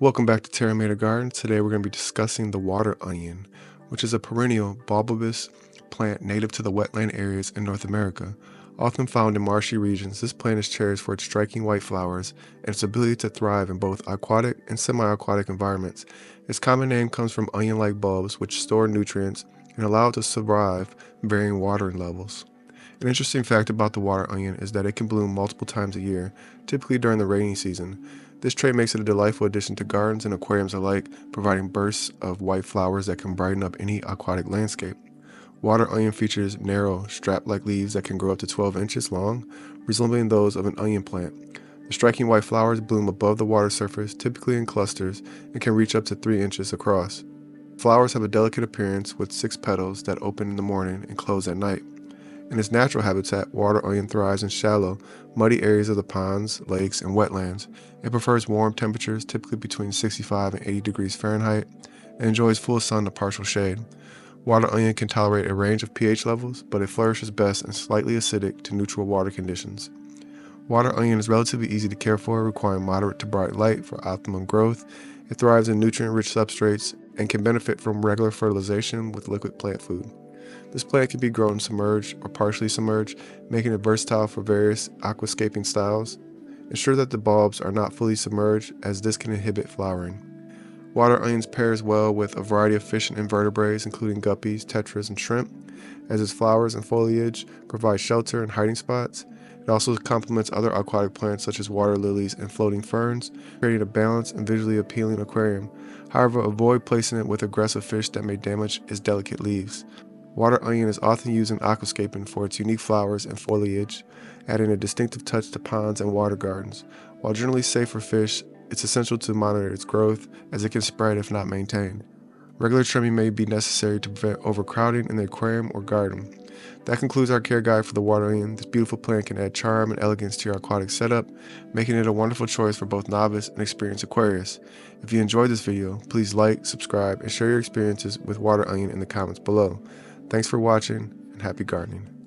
Welcome back to Terra Mater Gardens. Today we're going to be discussing the water onion, which is a perennial bulbous plant native to the wetland areas in North America. Often found in marshy regions, this plant is cherished for its striking white flowers and its ability to thrive in both aquatic and semi-aquatic environments. Its common name comes from onion-like bulbs which store nutrients and allow it to survive varying watering levels. An interesting fact about the water onion is that it can bloom multiple times a year, typically during the rainy season. This trait makes it a delightful addition to gardens and aquariums alike, providing bursts of white flowers that can brighten up any aquatic landscape. Water onion features narrow, strap-like leaves that can grow up to 12 inches long, resembling those of an onion plant. The striking white flowers bloom above the water surface, typically in clusters, and can reach up to 3 inches across. Flowers have a delicate appearance with 6 petals that open in the morning and close at night. In its natural habitat, water onion thrives in shallow, muddy areas of the ponds, lakes, and wetlands. It prefers warm temperatures, typically between 65 and 80 degrees Fahrenheit, and enjoys full sun to partial shade. Water onion can tolerate a range of pH levels, but it flourishes best in slightly acidic to neutral water conditions. Water onion is relatively easy to care for, requiring moderate to bright light for optimum growth. It thrives in nutrient-rich substrates and can benefit from regular fertilization with liquid plant food. This plant can be grown submerged or partially submerged, making it versatile for various aquascaping styles. Ensure that the bulbs are not fully submerged, as this can inhibit flowering. Water onions pairs well with a variety of fish and invertebrates, including guppies, tetras, and shrimp, as its flowers and foliage provide shelter and hiding spots. It also complements other aquatic plants such as water lilies and floating ferns, creating a balanced and visually appealing aquarium. However, avoid placing it with aggressive fish that may damage its delicate leaves. Water onion is often used in aquascaping for its unique flowers and foliage, adding a distinctive touch to ponds and water gardens. While generally safe for fish, it's essential to monitor its growth, as it can spread if not maintained. Regular trimming may be necessary to prevent overcrowding in the aquarium or garden. That concludes our care guide for the water onion. This beautiful plant can add charm and elegance to your aquatic setup, making it a wonderful choice for both novice and experienced aquarists. If you enjoyed this video, please like, subscribe, and share your experiences with water onion in the comments below. Thanks for watching, and happy gardening.